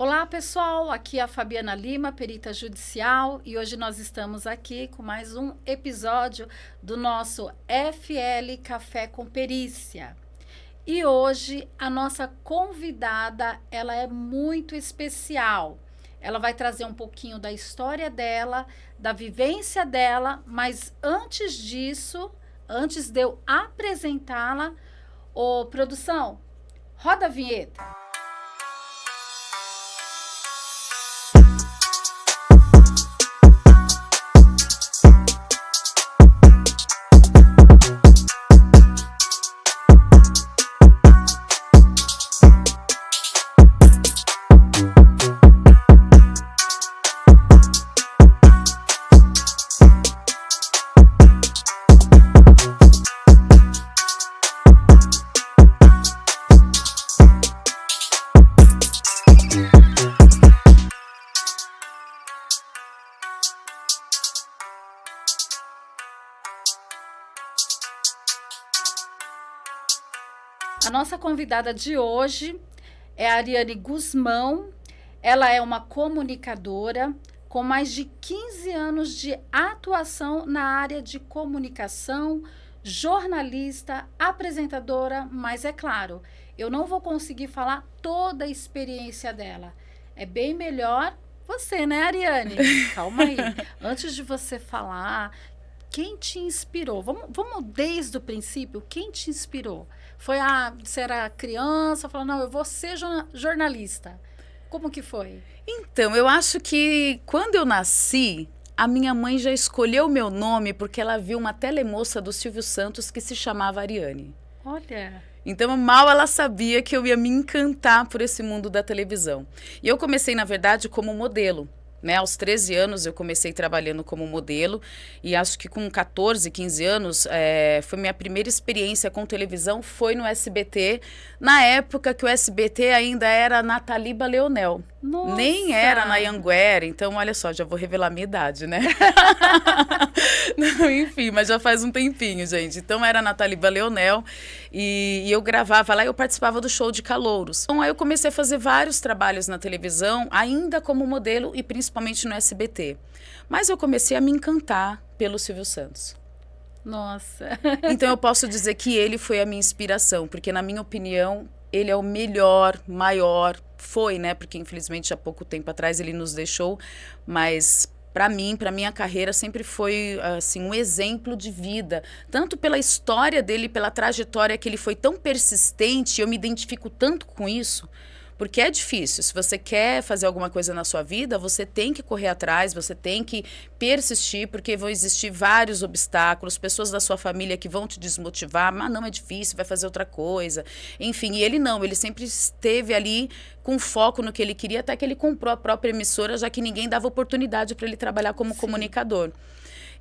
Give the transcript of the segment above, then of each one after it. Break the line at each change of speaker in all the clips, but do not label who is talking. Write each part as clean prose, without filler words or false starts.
Olá, pessoal. Aqui é a Fabiana Lima, perita judicial, e hoje nós estamos aqui com mais um episódio do nosso FL Café com Perícia. E hoje a nossa convidada, ela é muito especial. Ela vai trazer um pouquinho da história dela, da vivência dela, mas antes disso, antes de eu apresentá-la, produção, roda a vinheta. A nossa convidada de hoje é a Ariane Guzmão. Ela é uma comunicadora com mais de 15 anos de atuação na área de comunicação, jornalista, apresentadora, mas é claro, eu não vou conseguir falar toda a experiência dela. É bem melhor você, né, Ariane? Calma aí. Antes de você falar, quem te inspirou? Vamos desde o princípio, quem te inspirou? Você era criança, falou, não, eu vou ser jornalista. Como que foi?
Então, eu acho que quando eu nasci, a minha mãe já escolheu o meu nome porque ela viu uma telemoça do Silvio Santos que se chamava Ariane.
Olha.
Então, mal ela sabia que eu ia me encantar por esse mundo da televisão. E eu comecei, na verdade, como modelo. Né, aos 13 anos eu comecei trabalhando como modelo e acho que com 14, 15 anos foi minha primeira experiência com televisão, foi no SBT, na época que o SBT ainda era na Taliba Leonel.
Nossa.
Nem era na Anhanguera, então olha só, já vou revelar a minha idade, né? Não, enfim, mas já faz um tempinho, gente. Então era na Taliba Leonel e eu gravava lá e eu participava do show de calouros. Então aí eu comecei a fazer vários trabalhos na televisão, ainda como modelo e principalmente no SBT. Mas eu comecei a me encantar pelo Silvio Santos.
Nossa.
Então eu posso dizer que ele foi a minha inspiração, porque na minha opinião, ele é o melhor, maior, foi, né? Porque infelizmente há pouco tempo atrás ele nos deixou, mas para mim, para minha carreira, sempre foi assim um exemplo de vida, tanto pela história dele, pela trajetória que ele foi tão persistente, eu me identifico tanto com isso. Porque é difícil, se você quer fazer alguma coisa na sua vida, você tem que correr atrás, você tem que persistir, porque vão existir vários obstáculos, pessoas da sua família que vão te desmotivar, mas não é difícil, vai fazer outra coisa. Enfim, e ele não, ele sempre esteve ali com foco no que ele queria, até que ele comprou a própria emissora, já que ninguém dava oportunidade para ele trabalhar como comunicador.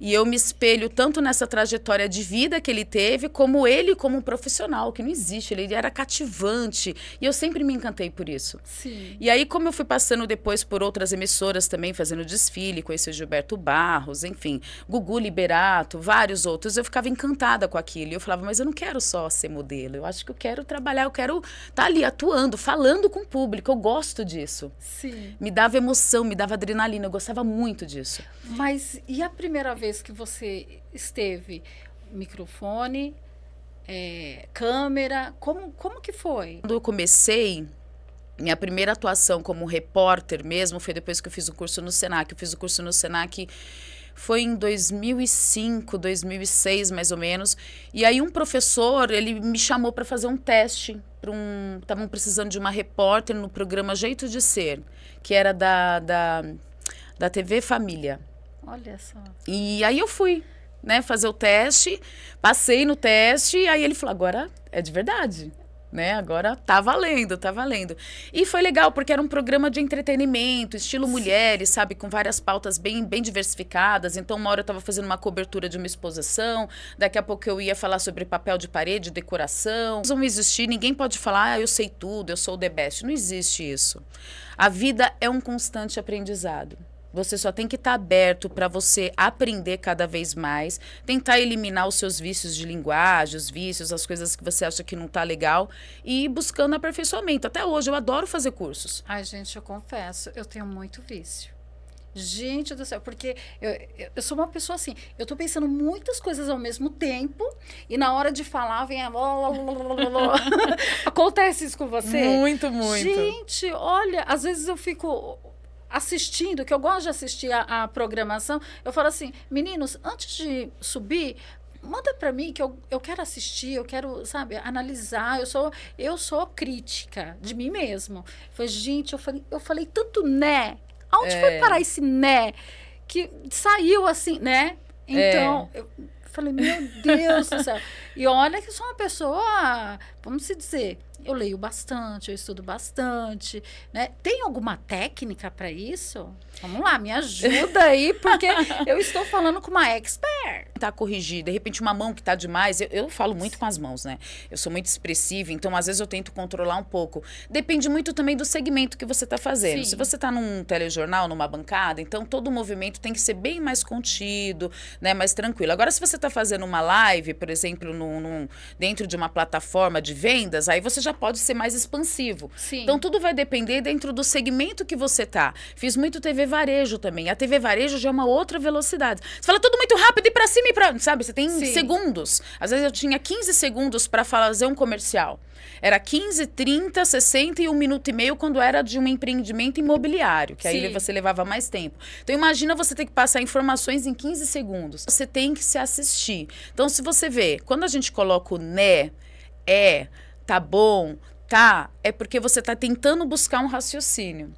E eu me espelho tanto nessa trajetória de vida que ele teve, como ele como um profissional, que não existe, ele era cativante. E eu sempre me encantei por isso.
Sim.
E aí, como eu fui passando depois por outras emissoras também, fazendo desfile, conheci o Gilberto Barros, enfim, Gugu Liberato, vários outros, eu ficava encantada com aquilo. E eu falava, mas eu não quero só ser modelo, eu acho que eu quero trabalhar, eu quero estar ali atuando, falando com o público, eu gosto disso.
Sim.
Me dava emoção, me dava adrenalina, eu gostava muito disso.
Mas e a primeira vez que você esteve? Microfone, câmera, como que foi?
Quando eu comecei, minha primeira atuação como repórter mesmo foi depois que eu fiz o curso no Senac. Eu fiz o curso no Senac foi em 2005, 2006 mais ou menos. E aí um professor, ele me chamou para fazer um teste. Estavam precisando de uma repórter no programa Jeito de Ser, que era da TV Família.
Olha só.
E aí eu fui, né, fazer o teste, passei no teste, e aí ele falou, agora é de verdade, né, agora tá valendo, tá valendo. E foi legal, porque era um programa de entretenimento, estilo mulheres, sabe, com várias pautas bem diversificadas. Então uma hora eu estava fazendo uma cobertura de uma exposição, daqui a pouco eu ia falar sobre papel de parede, decoração. Não existir, ninguém pode falar, eu sei tudo, eu sou o the best, não existe isso. A vida é um constante aprendizado. Você só tem que estar aberto para você aprender cada vez mais, tentar eliminar os seus vícios de linguagem, os vícios, as coisas que você acha que não tá legal e ir buscando aperfeiçoamento. Até hoje eu adoro fazer cursos.
Ai, gente, eu confesso, eu tenho muito vício. Gente do céu, porque eu sou uma pessoa assim, eu tô pensando muitas coisas ao mesmo tempo e na hora de falar vem a... Acontece isso com você?
Muito, muito.
Gente, olha, às vezes eu fico assistindo, que eu gosto de assistir a programação, eu falo assim, meninos, antes de subir, manda para mim que eu quero assistir, eu quero, sabe, analisar, eu sou crítica de mim mesmo. Gente, eu falei tanto né. Aonde foi parar esse né? Que saiu assim, né? Então, eu falei, meu Deus do céu. E olha que eu sou uma pessoa, vamos se dizer, eu leio bastante, eu estudo bastante, né? Tem alguma técnica para isso? Vamos lá, me ajuda aí, porque eu estou falando com uma expert.
Tá corrigir, de repente uma mão que tá demais, eu falo muito com as mãos, né? Eu sou muito expressiva, então às vezes eu tento controlar um pouco. Depende muito também do segmento que você tá fazendo.
Sim.
Se você tá num telejornal, numa bancada, então todo o movimento tem que ser bem mais contido, né? Mais tranquilo. Agora, se você tá fazendo uma live, por exemplo, dentro de uma plataforma de vendas, aí você já pode ser mais expansivo.
Sim.
Então tudo vai depender dentro do segmento que você tá. Fiz muito TV varejo também. A TV varejo já é uma outra velocidade. Você fala tudo muito rápido e pra cima e pra... Sabe, você tem segundos. Às vezes eu tinha 15 segundos pra fazer um comercial. Era 15, 30, 60 e 1 minuto e meio quando era de um empreendimento imobiliário, que aí você levava mais tempo. Então imagina você ter que passar informações em 15 segundos. Você tem que se assistir. Então se você vê, quando a gente coloca o né, tá bom, tá, é porque você tá tentando buscar um raciocínio.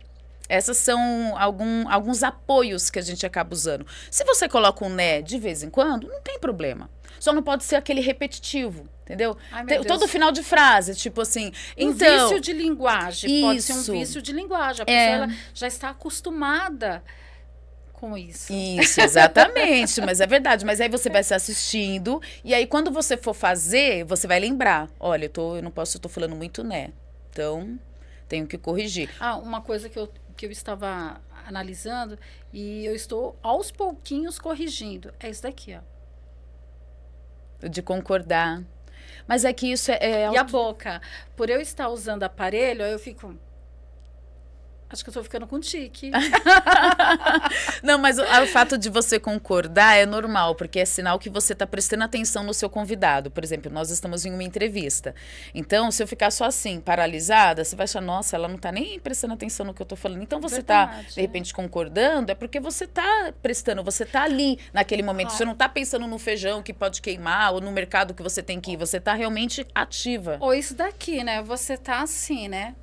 Essas são alguns apoios que a gente acaba usando. Se você coloca um né de vez em quando, não tem problema. Só não pode ser aquele repetitivo, entendeu?
Ai, meu Deus.
Todo final de frase, tipo assim...
Então, vício de linguagem.
Isso.
Pode ser um vício de linguagem. A pessoa ela já está acostumada com isso.
Isso, exatamente. Mas é verdade. Mas aí você vai se assistindo e aí quando você for fazer, você vai lembrar. Olha, eu não posso, eu tô falando muito né. Então, tenho que corrigir.
Uma coisa que eu estava analisando e eu estou aos pouquinhos corrigindo. É isso daqui, ó.
De concordar. Mas é que isso
E a boca? Por eu estar usando aparelho, eu fico... Acho que eu tô ficando com tique.
Não, mas o fato de você concordar é normal, porque é sinal que você está prestando atenção no seu convidado. Por exemplo, nós estamos em uma entrevista. Então, se eu ficar só assim, paralisada, você vai achar, nossa, ela não está nem prestando atenção no que eu estou falando. Então, você está, de repente, concordando, é porque você está prestando, você está ali naquele momento. Você não está pensando no feijão que pode queimar ou no mercado que você tem que ir. Você está realmente ativa.
Ou isso daqui, né? Você tá assim, né?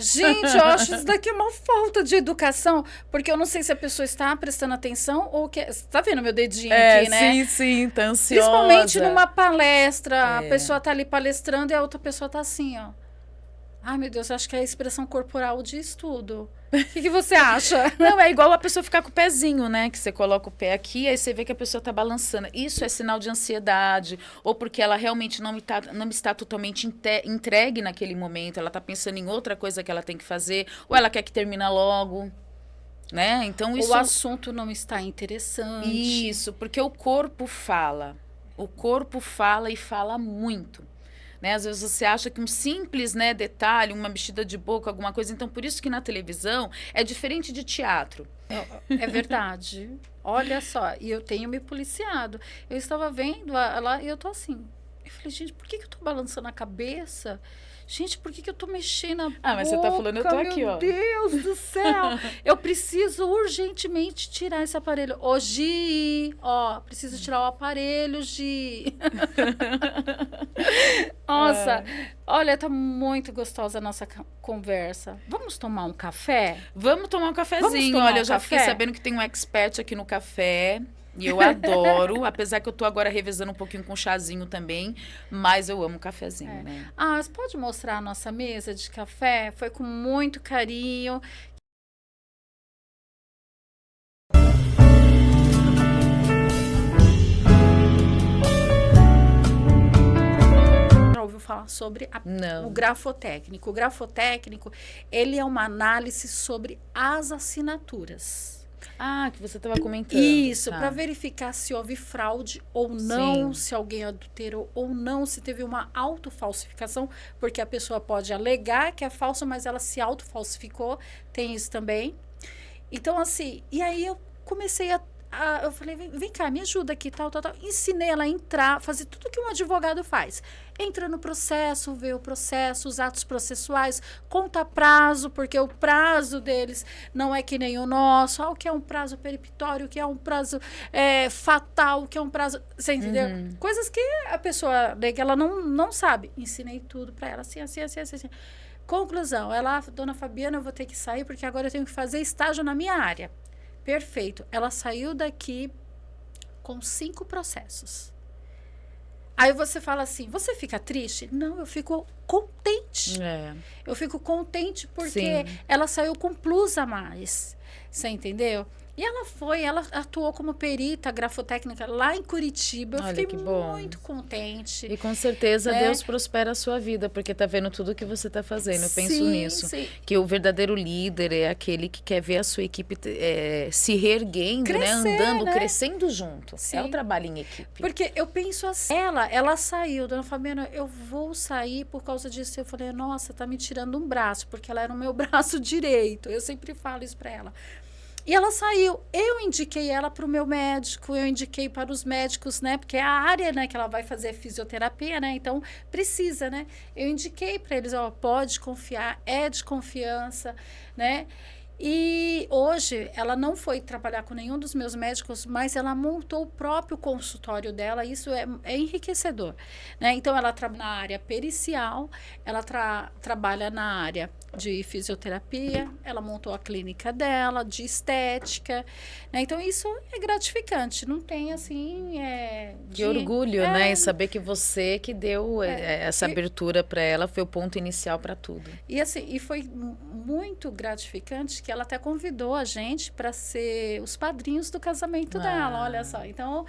Gente, eu acho isso daqui uma falta de educação, porque eu não sei se a pessoa está prestando atenção ou que... Você tá vendo meu dedinho aqui, né?
Sim, tá ansiosa.
Principalmente numa palestra, a pessoa tá ali palestrando e a outra pessoa tá assim, ó. Ai, meu Deus, acho que a expressão corporal diz tudo. O que você acha?
Não, é igual a pessoa ficar com o pezinho, né? Que você coloca o pé aqui, aí você vê que a pessoa tá balançando. Isso é sinal de ansiedade, ou porque ela realmente não está totalmente entregue naquele momento, ela tá pensando em outra coisa que ela tem que fazer, ou ela quer que termine logo, né? Então isso...
O assunto não está interessante.
Isso, porque o corpo fala. O corpo fala e fala muito. Né? Às vezes você acha que um simples, né, detalhe, uma mexida de boca, alguma coisa. Então, por isso que na televisão é diferente de teatro.
É verdade. Olha só, e eu tenho me policiado. Eu estava vendo lá e eu tô assim. Eu falei, gente, por que eu tô balançando a cabeça? Gente, por que eu tô mexendo a boca?
Ah, mas você tá falando, eu tô aqui, ó.
Meu Deus do céu! Eu preciso urgentemente tirar esse aparelho. Ô, Gi! Ó, preciso tirar o aparelho, Gi! Nossa, olha, tá muito gostosa a nossa conversa. Vamos tomar um café?
Vamos tomar um cafezinho. Olha, eu já fiquei sabendo que tem um expert aqui no café. E eu adoro, apesar que eu tô agora revezando um pouquinho com chazinho também, mas eu amo cafezinho, né?
Ah, você pode mostrar a nossa mesa de café? Foi com muito carinho. ouviu falar sobre
Não.
o grafotécnico. O grafotécnico, ele é uma análise sobre as assinaturas.
Ah, que você estava comentando.
Isso,
tá.
para verificar se houve fraude ou não,
Sim.
se alguém adulterou ou não, se teve uma autofalsificação, porque a pessoa pode alegar que é falso, mas ela se autofalsificou, tem isso também. Então, assim, e aí eu comecei eu falei, vem cá, me ajuda aqui, tal. Ensinei ela a entrar, fazer tudo que um advogado faz. Entra no processo, vê o processo, os atos processuais, conta prazo, porque o prazo deles não é que nem o nosso. O que é um prazo peremptório, o que é um prazo fatal, o que é um prazo... Você entendeu? Coisas que a pessoa leiga, ela não sabe. Ensinei tudo para ela, assim. Conclusão, dona Fabiana, eu vou ter que sair, porque agora eu tenho que fazer estágio na minha área. Perfeito. Ela saiu daqui com 5 processos. Aí você fala assim, você fica triste? Não, eu fico contente. Eu fico contente porque ela saiu com plus a mais. Você entendeu? E ela atuou como perita grafotécnica lá em Curitiba. Eu fiquei muito contente.
E com certeza Deus prospera a sua vida, porque tá vendo tudo que você tá fazendo. Eu penso nisso.
Sim.
Que o verdadeiro líder é aquele que quer ver a sua equipe se reerguendo,
crescer,
andando, crescendo junto.
Sim.
É o trabalho em equipe.
Porque eu penso assim, ela saiu, dona Fabiana, eu vou sair por causa disso. Eu falei, nossa, tá me tirando um braço, porque ela era o meu braço direito. Eu sempre falo isso pra ela. E ela saiu. Eu indiquei ela para o meu médico, eu indiquei para os médicos, né? Porque é a área, né, que ela vai fazer fisioterapia, né? Então, precisa, né? Eu indiquei para eles, pode confiar, é de confiança, né? E hoje, ela não foi trabalhar com nenhum dos meus médicos, mas ela montou o próprio consultório dela. Isso é enriquecedor, né? Então, ela trabalha na área pericial, ela trabalha na área de fisioterapia, ela montou a clínica dela, de estética, né? Então, isso é gratificante, não tem, assim...
Que orgulho, né? E saber que você que deu essa abertura para ela, foi o ponto inicial para tudo.
E, assim, e foi muito gratificante que ela até convidou a gente para ser os padrinhos do casamento dela, olha só. Então,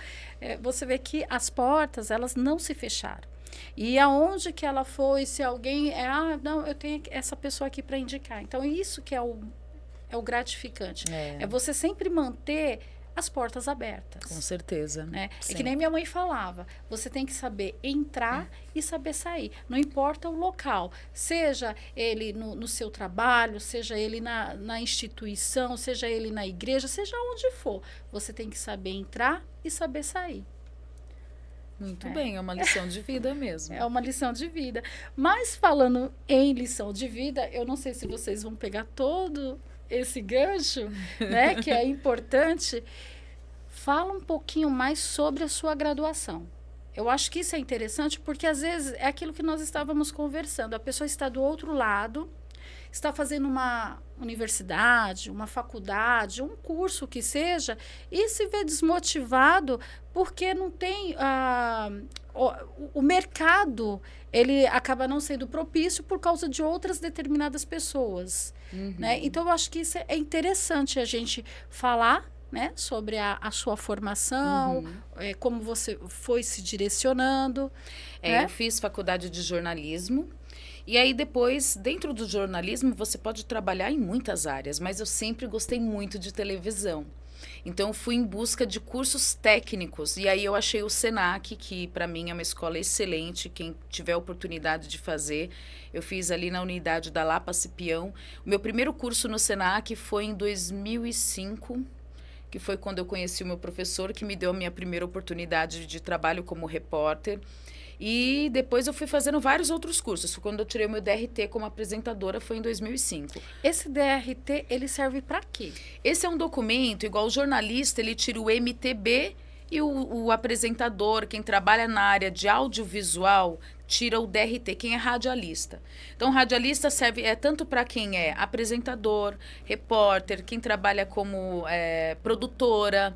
você vê que as portas, elas não se fecharam. E aonde que ela foi, se alguém... não, eu tenho essa pessoa aqui para indicar. Então, isso que é o gratificante. É você sempre manter as portas abertas.
Com certeza.
Né? É que nem minha mãe falava. Você tem que saber entrar e saber sair. Não importa o local. Seja ele no seu trabalho, seja ele na instituição, seja ele na igreja, seja onde for. Você tem que saber entrar e saber sair.
Muito bem, é uma lição de vida mesmo.
É uma lição de vida. Mas falando em lição de vida, eu não sei se vocês vão pegar todo esse gancho, né, que é importante. Fala um pouquinho mais sobre a sua graduação. Eu acho que isso é interessante porque, às vezes, é aquilo que nós estávamos conversando. A pessoa está do outro lado, está fazendo uma universidade, uma faculdade, um curso que seja, e se vê desmotivado porque não tem... o mercado, ele acaba não sendo propício por causa de outras determinadas pessoas. Né? Então, eu acho que isso é interessante a gente falar, né, sobre a sua formação, como você foi se direcionando. Né?
Eu fiz faculdade de jornalismo. E aí depois, dentro do jornalismo, você pode trabalhar em muitas áreas, mas eu sempre gostei muito de televisão. Então, fui em busca de cursos técnicos. E aí eu achei o Senac, que para mim é uma escola excelente. Quem tiver a oportunidade de fazer, eu fiz ali na unidade da Lapa Cipião. O meu primeiro curso no Senac foi em 2005, que foi quando eu conheci o meu professor, que me deu a minha primeira oportunidade de trabalho como repórter. E depois eu fui fazendo vários outros cursos. Quando eu tirei o meu DRT como apresentadora, foi em 2005.
Esse DRT, ele serve para quê?
Esse é um documento, igual o jornalista, ele tira o MTB e o apresentador, quem trabalha na área de audiovisual, tira o DRT, quem é radialista. Então, radialista serve tanto para quem é apresentador, repórter, quem trabalha como produtora,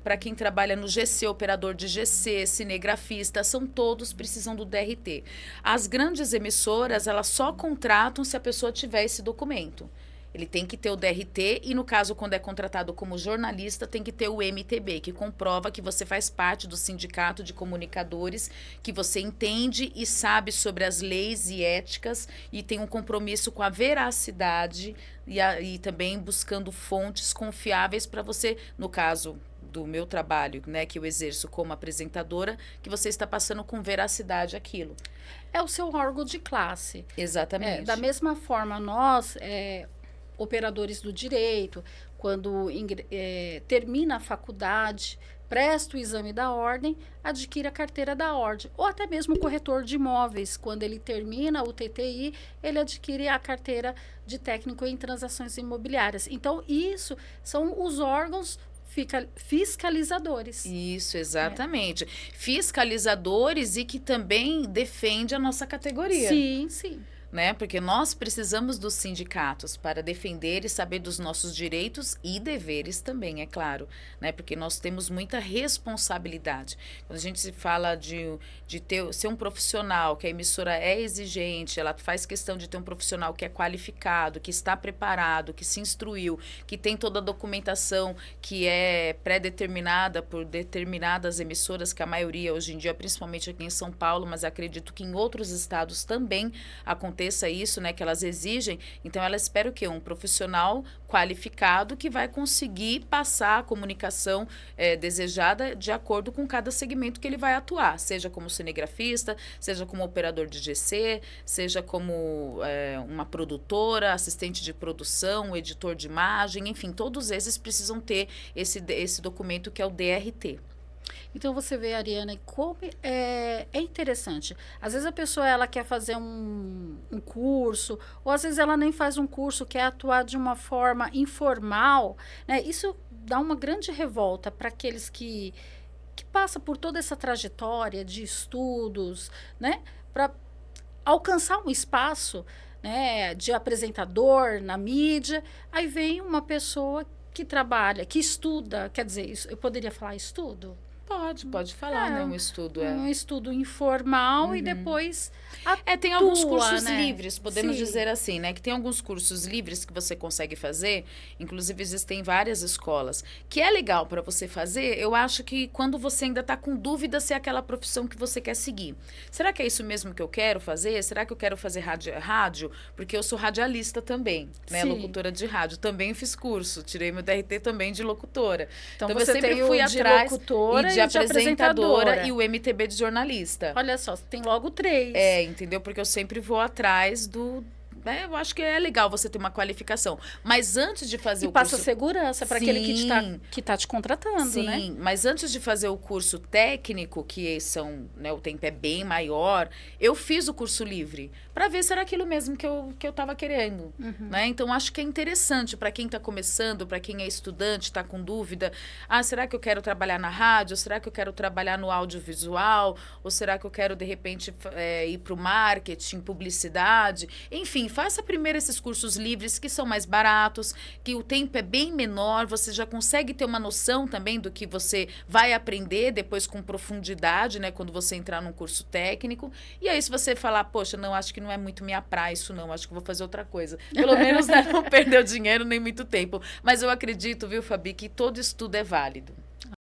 para quem trabalha no GC, operador de GC, cinegrafista, são todos precisam do DRT. As grandes emissoras, elas só contratam se a pessoa tiver esse documento. Ele tem que ter o DRT e, no caso, quando é contratado como jornalista, tem que ter o MTB, que comprova que você faz parte do sindicato de comunicadores, que você entende e sabe sobre as leis e éticas e tem um compromisso com a veracidade e também buscando fontes confiáveis para você, no caso do meu trabalho, né, que eu exerço como apresentadora, que você está passando com veracidade aquilo.
É o seu órgão de classe.
Exatamente.
Da mesma forma, nós, operadores do direito, quando termina a faculdade, presta o exame da ordem, adquire a carteira da ordem. Ou até mesmo o corretor de imóveis, quando ele termina o TTI, ele adquire a carteira de técnico em transações imobiliárias. Então, isso são os órgãos fiscalizadores.
Isso, exatamente. Fiscalizadores e que também defende a nossa categoria.
Sim, sim.
Né? Porque nós precisamos dos sindicatos para defender e saber dos nossos direitos e deveres também, é claro, né? Porque nós temos muita responsabilidade. Quando a gente se fala de ser um profissional, que a emissora é exigente, ela faz questão de ter um profissional que é qualificado, que está preparado, que se instruiu, que tem toda a documentação que é pré-determinada por determinadas emissoras, que a maioria hoje em dia, principalmente aqui em São Paulo, mas acredito que em outros estados também aconteça isso, né, que elas exigem. Então ela espera o quê? Um profissional qualificado que vai conseguir passar a comunicação desejada de acordo com cada segmento que ele vai atuar, seja como cinegrafista, seja como operador de GC, seja como uma produtora, assistente de produção, editor de imagem, enfim, todos esses precisam ter esse documento que é o DRT.
Então, você vê, Ariana, como é interessante. Às vezes a pessoa ela quer fazer um curso, ou às vezes ela nem faz um curso, quer atuar de uma forma informal, né? Isso dá uma grande revolta para aqueles que passam por toda essa trajetória de estudos, né? Para alcançar um espaço, né, de apresentador na mídia. Aí vem uma pessoa que trabalha, que estuda, quer dizer, isso, eu poderia falar estudo?
Pode falar, né? Um estudo
um estudo informal e depois atua,
tem alguns cursos
né?
livres, podemos dizer assim, né? Que tem alguns cursos livres que você consegue fazer, inclusive existem várias escolas, que é legal para você fazer. Eu acho que quando você ainda está com dúvida se é aquela profissão que você quer seguir. Será que é isso mesmo que eu quero fazer? Será que eu quero fazer rádio? Porque eu sou radialista também, né?
Sim.
Locutora de rádio. Também fiz curso, tirei meu DRT também de locutora.
Então
eu
você
sempre
tem
fui
o de
atrás
locutora
de apresentadora
apresentadora
e o MTB de jornalista.
Olha só, você tem logo 3.
Entendeu? Porque eu sempre vou atrás eu acho que é legal você ter uma qualificação. Mas antes de fazer
o curso... E passa segurança para aquele que tá te contratando, né?
Sim, mas antes de fazer o curso técnico, que né, o tempo é bem maior, eu fiz o curso livre para ver se era aquilo mesmo que eu estava querendo. Né? Então, acho que é interessante para quem está começando, para quem é estudante, está com dúvida. Será que eu quero trabalhar na rádio? Será que eu quero trabalhar no audiovisual? Ou será que eu quero, de repente, ir para o marketing, publicidade? Enfim, faça primeiro esses cursos livres, que são mais baratos, que o tempo é bem menor, você já consegue ter uma noção também do que você vai aprender depois com profundidade, né, quando você entrar num curso técnico. E aí, se você falar, poxa, não, acho que não é muito minha praia isso não, acho que vou fazer outra coisa. Pelo menos, né, não perdeu dinheiro nem muito tempo. Mas eu acredito, viu, Fabi, que todo estudo é válido.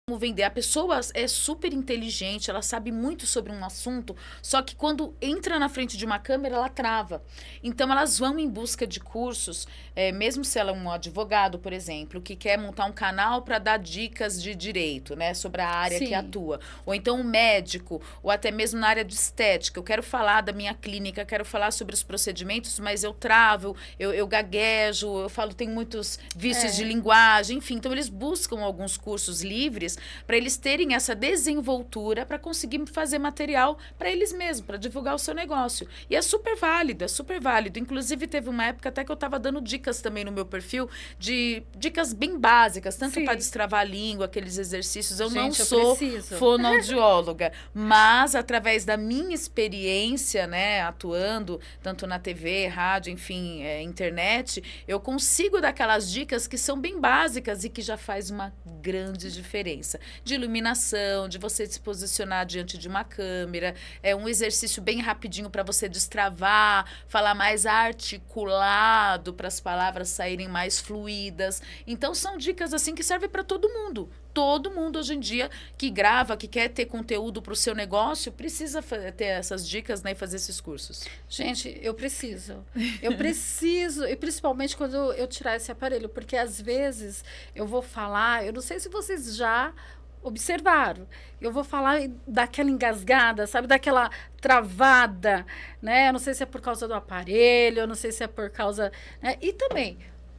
Como vender. A pessoa é super inteligente, ela sabe muito sobre um assunto, só que quando entra na frente de uma câmera, ela trava. Então, elas vão em busca de cursos, mesmo se ela é um advogado, por exemplo, que quer montar um canal para dar dicas de direito, né, sobre a área que atua. Ou então um médico, ou até mesmo na área de estética. Eu quero falar da minha clínica, quero falar sobre os procedimentos, mas eu travo, eu gaguejo, eu falo, tem muitos vícios de linguagem, enfim. Então, eles buscam alguns cursos livres para eles terem essa desenvoltura para conseguir fazer material para eles mesmos, para divulgar o seu negócio. E é super válido, é super válido. Inclusive, teve uma época até que eu estava dando dicas também no meu perfil, de dicas bem básicas, tanto para destravar a língua, aqueles exercícios. Eu não sou fonoaudióloga, mas através da minha experiência, né, atuando tanto na TV, rádio, enfim, internet, eu consigo dar aquelas dicas que são bem básicas e que já faz uma grande diferença. diferença. De iluminação, de você se posicionar diante de uma câmera, é um exercício bem rapidinho para você destravar, falar mais articulado, para as palavras saírem mais fluídas. Então são dicas assim que servem para todo mundo. Todo mundo hoje em dia que grava, que quer ter conteúdo para o seu negócio, precisa ter essas dicas, né, e fazer esses cursos.
Gente, eu preciso. Eu preciso, e principalmente quando eu tirar esse aparelho, porque às vezes eu vou falar, eu não sei se vocês já observaram, eu vou falar daquela engasgada, sabe, daquela travada, né? Eu não sei se é por causa do aparelho, eu não sei se é por causa, né? E também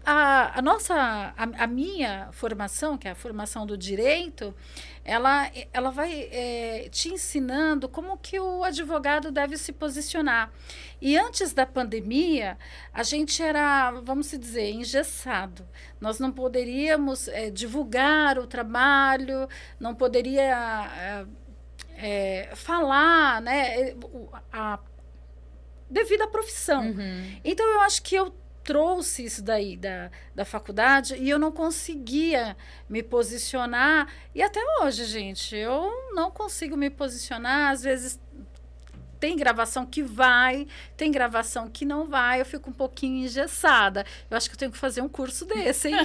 a minha formação, que é a formação do direito, ela vai te ensinando como que o advogado deve se posicionar. E antes da pandemia, a gente era, vamos dizer, engessado. Nós não poderíamos divulgar o trabalho, não poderia falar, né, devido à profissão.
Uhum.
Então, eu acho que eu trouxe isso daí da faculdade e eu não conseguia me posicionar. E até hoje, gente, eu não consigo me posicionar. Às vezes tem gravação que vai, tem gravação que não vai. Eu fico um pouquinho engessada. Eu acho que eu tenho que fazer um curso desse, hein?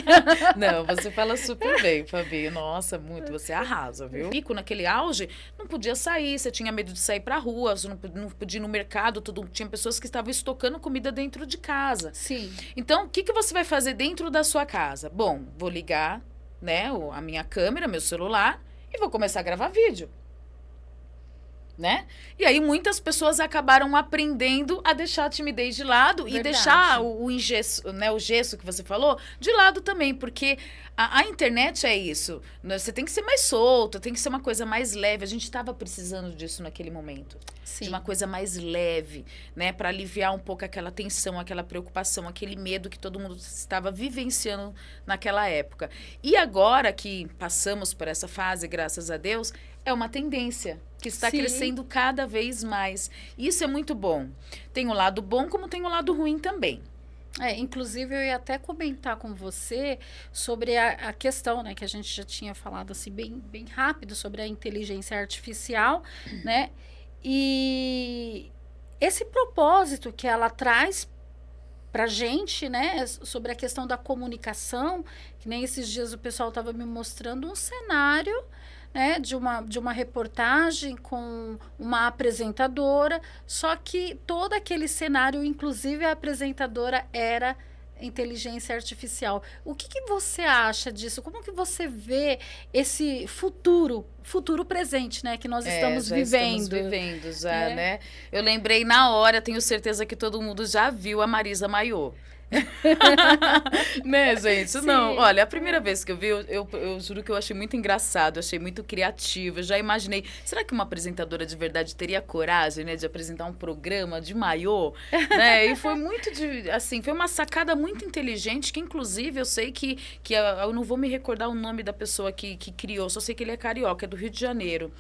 Não, você fala super bem, Fabi. Nossa, muito. Você arrasa, viu? Pico naquele auge, não podia sair. Você tinha medo de sair pra rua, você não podia ir no mercado. Tinha pessoas que estavam estocando comida dentro de casa.
Sim.
Então, o que você vai fazer dentro da sua casa? Bom, vou ligar, né, a minha câmera, meu celular, e vou começar a gravar vídeo. Né? E aí muitas pessoas acabaram aprendendo a deixar a timidez de lado. Verdade. E deixar o engesso, né, o gesso que você falou, de lado também, porque a internet é isso. Você tem que ser mais solto, tem que ser uma coisa mais leve. A gente estava precisando disso naquele momento.
Sim.
De uma coisa mais leve, né, para aliviar um pouco aquela tensão, aquela preocupação, aquele medo que todo mundo estava vivenciando naquela época. E agora que passamos por essa fase, graças a Deus, é uma tendência que está crescendo cada vez mais. Isso é muito bom. Tem o lado bom, como tem o lado ruim também.
Inclusive, eu ia até comentar com você sobre a questão, né, que a gente já tinha falado assim, bem rápido, sobre a inteligência artificial, né? E esse propósito que ela traz pra gente, né, sobre a questão da comunicação, que nem esses dias o pessoal estava me mostrando um cenário, né, de uma reportagem com uma apresentadora, só que todo aquele cenário, inclusive a apresentadora era inteligência artificial. O que você acha disso? Como que você vê esse futuro presente, né, que nós estamos vivendo?
Estamos vivendo já, né? Eu lembrei na hora, tenho certeza que todo mundo já viu a Marisa Mayô. Né, gente? Sim. Não, olha, a primeira vez que eu vi, eu juro que eu achei muito engraçado, achei muito criativo. Eu já imaginei, será que uma apresentadora de verdade teria coragem, né, de apresentar um programa de maiô, né? E foi muito assim, foi uma sacada muito inteligente, que inclusive eu sei que eu não vou me recordar o nome da pessoa que criou, só sei que ele é carioca, é do Rio de Janeiro.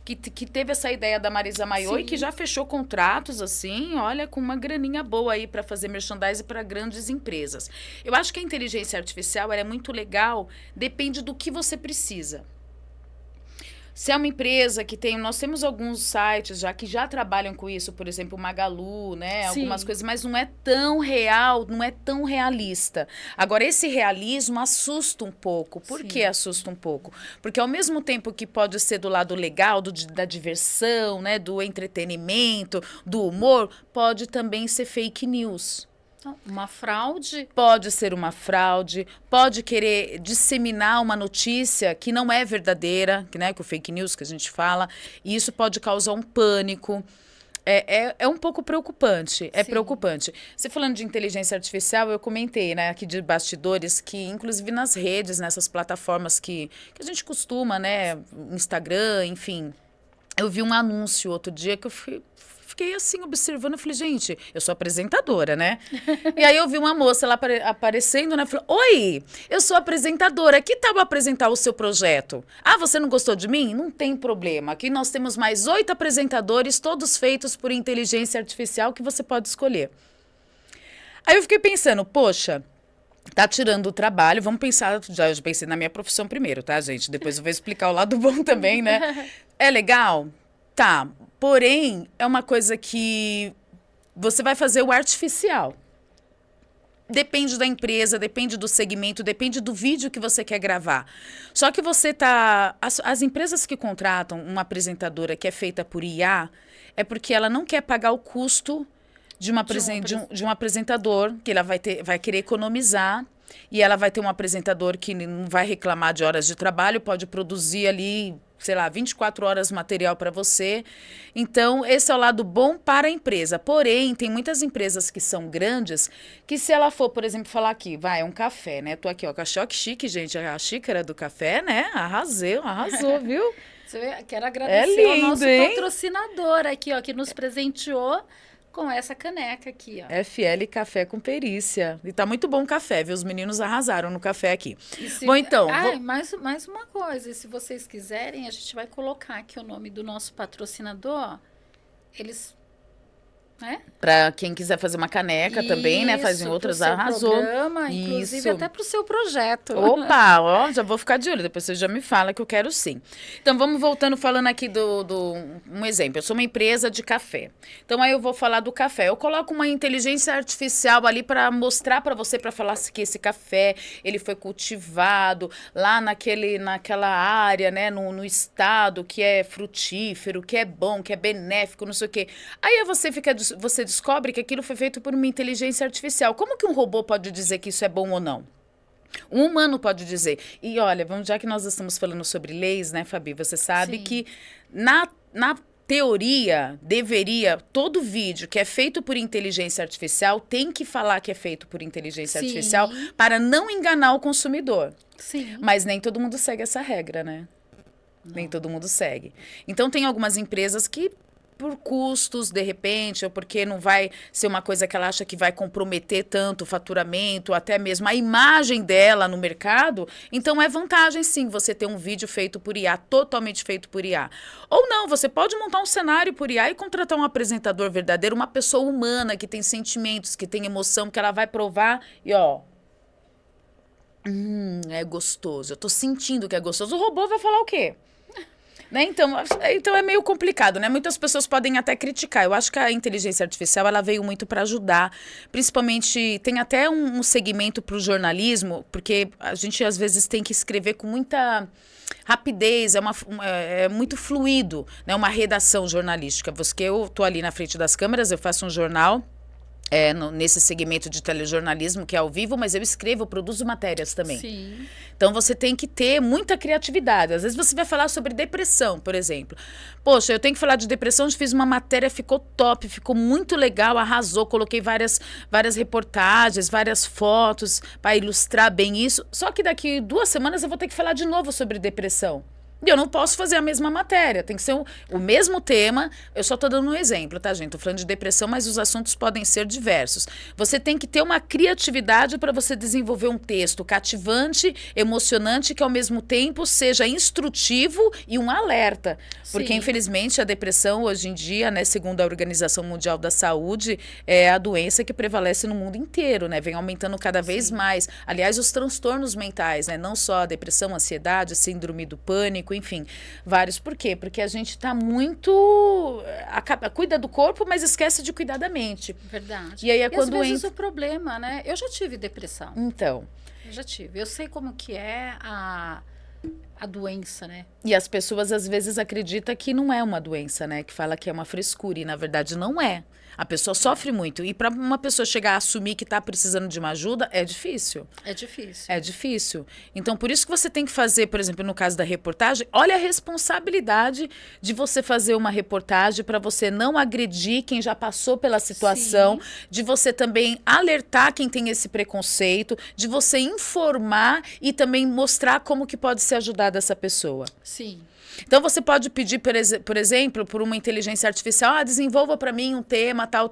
Que teve essa ideia da Marisa Mayô e que já fechou contratos, assim, olha, com uma graninha boa aí para fazer merchandising para grandes empresas. Eu acho que a inteligência artificial ela é muito legal, depende do que você precisa. Se é uma empresa que tem... Nós temos alguns sites que já trabalham com isso, por exemplo, o Magalu, né?
Sim.
Algumas coisas, mas não é tão real, não é tão realista. Agora, esse realismo assusta um pouco. Por que assusta um pouco? Porque ao mesmo tempo que pode ser do lado legal, da diversão, né? Do entretenimento, do humor, pode também ser fake news.
Uma fraude?
Pode ser uma fraude, pode querer disseminar uma notícia que não é verdadeira, né, que o fake news que a gente fala, e isso pode causar um pânico. É um pouco preocupante, preocupante. Você falando de inteligência artificial, eu comentei, né, aqui de bastidores, que inclusive nas redes, nessas plataformas que a gente costuma, né, Instagram, enfim, eu vi um anúncio outro dia que eu fiquei assim, observando, eu falei, gente, eu sou apresentadora, né? E aí eu vi uma moça lá aparecendo, né? Falei, oi, eu sou apresentadora, que tal eu apresentar o seu projeto? Ah, você não gostou de mim? Não tem problema, aqui nós temos mais 8 apresentadores, todos feitos por inteligência artificial, que você pode escolher. Aí eu fiquei pensando, poxa, tá tirando o trabalho, vamos pensar, já pensei na minha profissão primeiro, tá, gente? Depois eu vou explicar o lado bom também, né? É legal? Tá. Porém, é uma coisa que você vai fazer o artificial. Depende da empresa, depende do segmento, depende do vídeo que você quer gravar. Só que você tá... As empresas que contratam uma apresentadora que é feita por IA, é porque ela não quer pagar o custo de um apresentador, que ela vai querer economizar, e ela vai ter um apresentador que não vai reclamar de horas de trabalho, pode produzir ali, sei lá, 24 horas de material para você. Então, esse é o lado bom para a empresa. Porém, tem muitas empresas que são grandes, que se ela for, por exemplo, falar aqui, é um café, né? Tô aqui, ó, com a Choque Chique, gente, a xícara do café, né? Arrasou, viu?
Quero agradecer ao nosso
hein?
patrocinador aqui, ó, que nos presenteou com essa caneca aqui, ó.
FL Café com Perícia. E tá muito bom o café, viu? Os meninos arrasaram no café aqui. Bom, então...
Mais uma coisa. E se vocês quiserem, a gente vai colocar aqui o nome do nosso patrocinador. Eles... né?
Para quem quiser fazer uma caneca também, né? Fazem outras, arrasou.
Programa, inclusive até para o seu projeto.
Opa, ó, já vou ficar de olho, depois você já me fala que eu quero sim. Então, vamos voltando, falando aqui um exemplo. Eu sou uma empresa de café. Então, aí eu vou falar do café. Eu coloco uma inteligência artificial ali para mostrar para você, para falar que esse café, ele foi cultivado lá naquela área, né? No estado que é frutífero, que é bom, que é benéfico, não sei o quê. Aí você descobre que aquilo foi feito por uma inteligência artificial. Como que um robô pode dizer que isso é bom ou não? Um humano pode dizer. E olha, já que nós estamos falando sobre leis, né, Fabi? Você sabe que na teoria, todo vídeo que é feito por inteligência artificial tem que falar que é feito por inteligência artificial para não enganar o consumidor.
Sim.
Mas nem todo mundo segue essa regra, né? Não. Nem todo mundo segue. Então, tem algumas empresas que por custos, de repente, ou porque não vai ser uma coisa que ela acha que vai comprometer tanto o faturamento, até mesmo a imagem dela no mercado. Então, é vantagem, sim, você ter um vídeo feito por IA, totalmente feito por IA. Ou não, você pode montar um cenário por IA e contratar um apresentador verdadeiro, uma pessoa humana que tem sentimentos, que tem emoção, que ela vai provar e, ó... é gostoso, eu tô sentindo que é gostoso. O robô vai falar o quê? Né? Então é meio complicado, né? Muitas pessoas podem até criticar. Eu acho que a inteligência artificial ela veio muito para ajudar. Principalmente, tem até um segmento para o jornalismo, porque a gente às vezes tem que escrever com muita rapidez, é muito fluido, né? Uma redação jornalística. Porque eu tô ali na frente das câmeras, eu faço um jornal. Nesse segmento de telejornalismo que é ao vivo, mas eu produzo matérias também.
Sim.
Então você tem que ter muita criatividade. Às vezes você vai falar sobre depressão, por exemplo. Poxa, eu tenho que falar de depressão, eu fiz uma matéria, ficou top, ficou muito legal, arrasou, coloquei várias reportagens, várias fotos para ilustrar bem isso. Só que daqui 2 semanas eu vou ter que falar de novo sobre depressão. E eu não posso fazer a mesma matéria, tem que ser o mesmo tema. Eu só estou dando um exemplo, tá, gente? Estou falando de depressão, mas os assuntos podem ser diversos. Você tem que ter uma criatividade para você desenvolver um texto cativante, emocionante, que ao mesmo tempo seja instrutivo e um alerta. Porque, infelizmente, a depressão hoje em dia, né, segundo a Organização Mundial da Saúde, é a doença que prevalece no mundo inteiro, né? Vem aumentando cada vez mais. Aliás, os transtornos mentais, né? Não só a depressão, a ansiedade, a síndrome do pânico, enfim, vários. Por quê? Porque a gente tá muito... cuida do corpo, mas esquece de cuidar da mente.
Verdade.
E aí
às vezes o problema, né? Eu já tive depressão.
Então.
Eu já tive. Eu sei como que é a doença, né?
E as pessoas às vezes acreditam que não é uma doença, né? Que fala que é uma frescura e na verdade não é. A pessoa sofre muito. E para uma pessoa chegar a assumir que está precisando de uma ajuda, é difícil.
É difícil.
É difícil. Então, por isso que você tem que fazer, por exemplo, no caso da reportagem, olha a responsabilidade de você fazer uma reportagem para você não agredir quem já passou pela situação, de você também alertar quem tem esse preconceito, de você informar e também mostrar como que pode ser ajudada essa pessoa.
Sim.
Então, você pode pedir, por exemplo, por uma inteligência artificial, desenvolva para mim um tema, tal.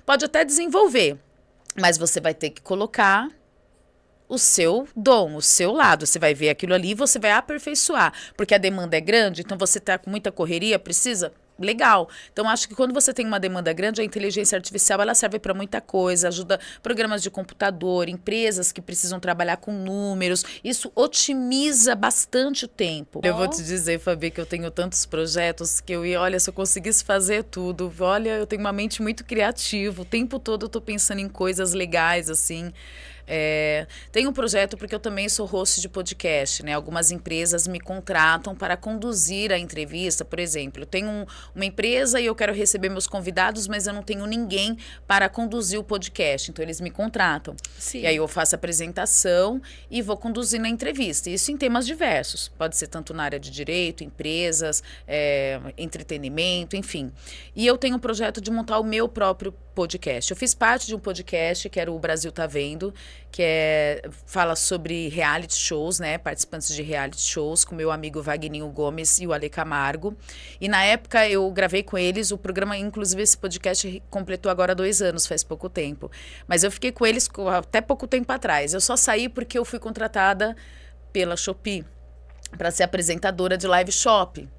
Pode até desenvolver, mas você vai ter que colocar o seu dom, o seu lado. Você vai ver aquilo ali e você vai aperfeiçoar, porque a demanda é grande, então você está com muita correria, precisa... legal. Então, acho que quando você tem uma demanda grande, a inteligência artificial, ela serve para muita coisa, ajuda programas de computador, empresas que precisam trabalhar com números, isso otimiza bastante o tempo. Eu vou te dizer, Fabi, que eu tenho tantos projetos que olha, se eu conseguisse fazer tudo, olha, eu tenho uma mente muito criativa, o tempo todo eu tô pensando em coisas legais, assim. Tem um projeto porque eu também sou host de podcast, né? Algumas empresas me contratam para conduzir a entrevista, por exemplo. Eu tenho uma empresa e eu quero receber meus convidados, mas eu não tenho ninguém para conduzir o podcast, então eles me contratam.
Sim.
E aí eu faço a apresentação e vou conduzir na entrevista. Isso em temas diversos, pode ser tanto na área de direito, empresas, entretenimento, enfim. E eu tenho um projeto de montar o meu próprio podcast. Eu fiz parte de um podcast que era o Brasil Tá Vendo, que fala sobre reality shows, né? Participantes de reality shows, com meu amigo Wagninho Gomes e o Ale Camargo. E na época eu gravei com eles o programa, inclusive esse podcast completou agora 2 anos, faz pouco tempo. Mas eu fiquei com eles até pouco tempo atrás. Eu só saí porque eu fui contratada pela Shopee para ser apresentadora de live shop.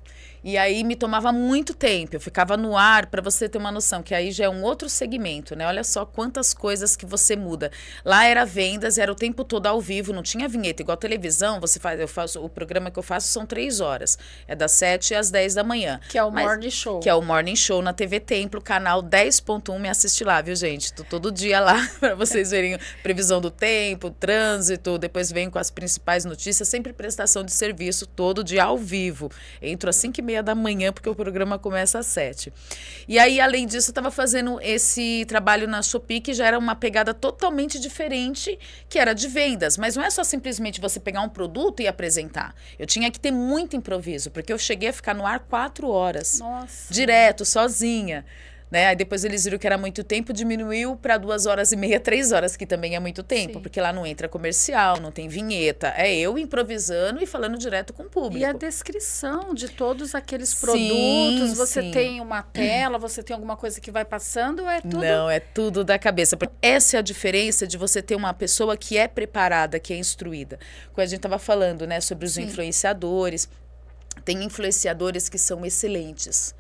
E aí me tomava muito tempo, eu ficava no ar, para você ter uma noção, que aí já é um outro segmento, né? Olha só quantas coisas que você muda. Lá era vendas, era o tempo todo ao vivo, não tinha vinheta, igual televisão, o programa que eu faço são 3 horas, é das 7 às 10 da manhã.
Que é o Morning Show.
Que é o Morning Show na TV Templo, canal 10.1, me assiste lá, viu, gente? Tô todo dia lá, para vocês verem previsão do tempo, trânsito, depois venho com as principais notícias, sempre prestação de serviço, todo dia ao vivo. Entro às 5h30 da manhã, porque o programa começa às 7. E aí, além disso, eu estava fazendo esse trabalho na Shopee, que já era uma pegada totalmente diferente, que era de vendas. Mas não é só simplesmente você pegar um produto e apresentar. Eu tinha que ter muito improviso, porque eu cheguei a ficar no ar 4 horas.
Nossa.
Direto, sozinha. Né? Aí depois eles viram que era muito tempo, diminuiu para 2h30, 3 horas, que também é muito tempo,
Sim.
porque lá não entra comercial, não tem vinheta. É eu improvisando e falando direto com o público.
E a descrição de todos aqueles
Sim,
produtos, você
sim.
tem uma tela, você tem alguma coisa que vai passando, é tudo...
Não, é tudo da cabeça. Essa é a diferença de você ter uma pessoa que é preparada, que é instruída. Como a gente estava falando, né, sobre os influenciadores. Tem influenciadores que são excelentes,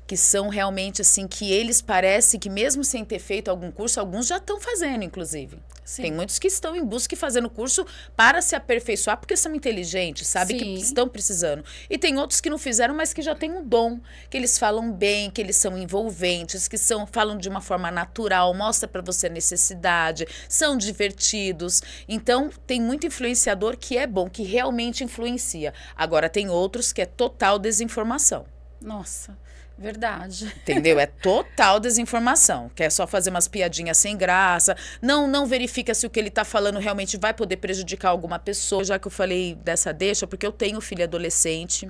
que são realmente assim, que eles parecem que mesmo sem ter feito algum curso, alguns já estão fazendo, inclusive.
Sim.
Tem muitos que estão em busca e fazendo curso para se aperfeiçoar, porque são inteligentes, sabe?
Sim.
Que estão precisando. E tem outros que não fizeram, mas que já têm um dom, que eles falam bem, que eles são envolventes, que falam de uma forma natural, mostra para você a necessidade, são divertidos. Então, tem muito influenciador que é bom, que realmente influencia. Agora, tem outros que é total desinformação.
Nossa, verdade.
Entendeu? É total desinformação. Quer só fazer umas piadinhas sem graça. Não verifica se o que ele tá falando realmente vai poder prejudicar alguma pessoa. Já que eu falei dessa deixa, porque eu tenho filho adolescente.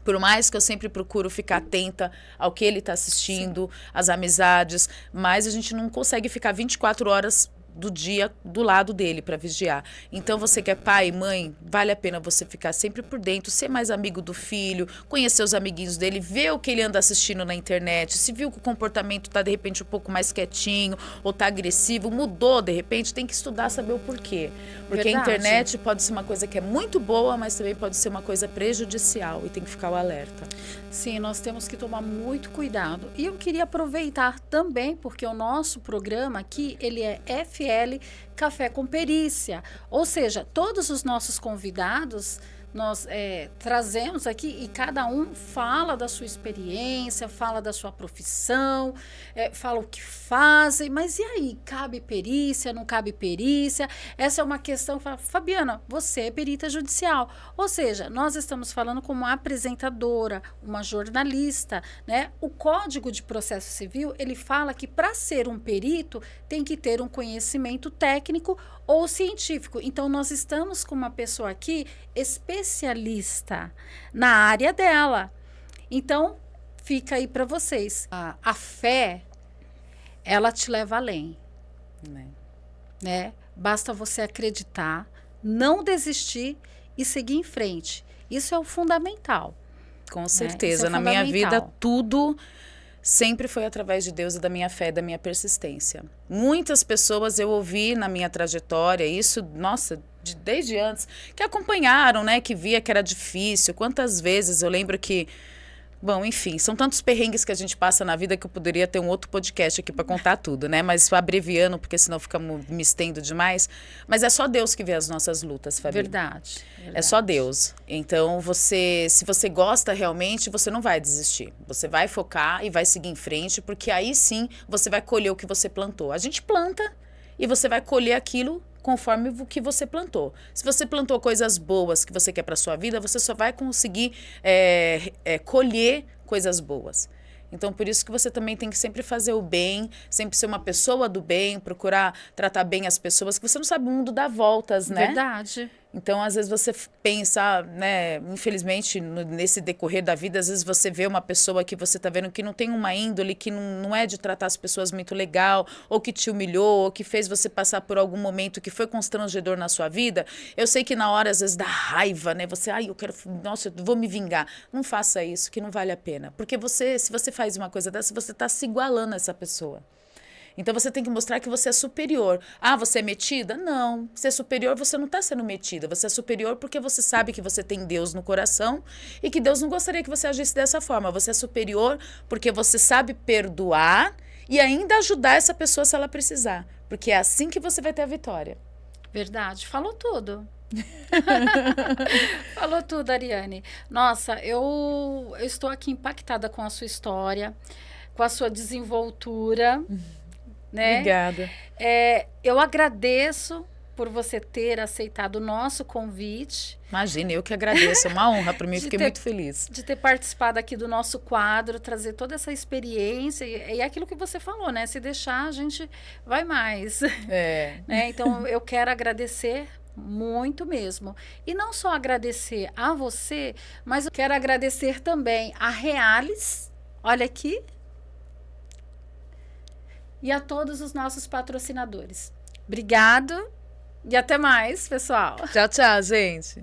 Por mais que eu sempre procuro ficar atenta ao que ele tá assistindo, às amizades, mas a gente não consegue ficar 24 horas do dia do lado dele para vigiar. Então, você que é pai, mãe, vale a pena você ficar sempre por dentro, ser mais amigo do filho, conhecer os amiguinhos dele, ver o que ele anda assistindo na internet, se viu que o comportamento tá de repente um pouco mais quietinho ou tá agressivo, mudou de repente, tem que estudar, saber o porquê. Porque
Verdade.
a internet pode ser uma coisa que é muito boa, mas também pode ser uma coisa prejudicial e tem que ficar o alerta.
Sim, nós temos que tomar muito cuidado. E eu queria aproveitar também, porque o nosso programa aqui, ele é FL Café com Perícia. Ou seja, todos os nossos convidados nós trazemos aqui e cada um fala da sua experiência, fala da sua profissão, fala o que fazem, mas e aí, cabe perícia, não cabe perícia? Essa é uma questão, Fabiana, você é perita judicial, ou seja, nós estamos falando como uma apresentadora, uma jornalista, né? O Código de Processo Civil, ele fala que para ser um perito tem que ter um conhecimento técnico ou científico. Então, nós estamos com uma pessoa aqui especialista na área dela. Então, fica aí para vocês. A fé, ela te leva além. Né? Basta você acreditar, não desistir e seguir em frente. Isso é o fundamental.
Com certeza. Na minha vida, tudo sempre foi através de Deus e da minha fé, da minha persistência. Muitas pessoas eu ouvi na minha trajetória, isso, nossa, desde antes, que acompanharam, né, que via que era difícil. Quantas vezes eu lembro que Bom, enfim, são tantos perrengues que a gente passa na vida que eu poderia ter um outro podcast aqui para contar tudo, né? Mas abreviando, porque senão fica me estendo demais. Mas é só Deus que vê as nossas lutas, Fabi.
Verdade.
É só Deus. Então, se você gosta realmente, você não vai desistir. Você vai focar e vai seguir em frente, porque aí sim você vai colher o que você plantou. A gente planta e você vai colher aquilo conforme o que você plantou. Se você plantou coisas boas que você quer para sua vida, você só vai conseguir colher coisas boas. Então, por isso que você também tem que sempre fazer o bem, sempre ser uma pessoa do bem, procurar tratar bem as pessoas, que você não sabe, o mundo dá voltas, né?
Verdade.
Então, às vezes você pensa, né, infelizmente, nesse decorrer da vida, às vezes você vê uma pessoa que você tá vendo que não tem uma índole, que não é de tratar as pessoas muito legal, ou que te humilhou, ou que fez você passar por algum momento que foi constrangedor na sua vida. Eu sei que na hora, às vezes, dá raiva, né? Você, nossa, eu vou me vingar. Não faça isso, que não vale a pena. Porque se você faz uma coisa dessa, você tá se igualando a essa pessoa. Então, você tem que mostrar que você é superior. Ah, você é metida? Não. Ser superior, você não está sendo metida. Você é superior porque você sabe que você tem Deus no coração e que Deus não gostaria que você agisse dessa forma. Você é superior porque você sabe perdoar e ainda ajudar essa pessoa se ela precisar. Porque é assim que você vai ter a vitória.
Verdade. Falou tudo. Falou tudo, Ariane. Nossa, eu estou aqui impactada com a sua história, com a sua desenvoltura. Né?
Obrigada.
Eu agradeço por você ter aceitado o nosso convite.
Imagina, eu que agradeço. É uma honra para mim, fiquei muito feliz.
De ter participado aqui do nosso quadro, trazer toda essa experiência. E é aquilo que você falou, né? Se deixar, a gente vai mais. Né? Então, eu quero agradecer muito mesmo. E não só agradecer a você, mas eu quero agradecer também a Reales. Olha aqui. E a todos os nossos patrocinadores. Obrigado e até mais, pessoal.
Tchau, tchau, gente.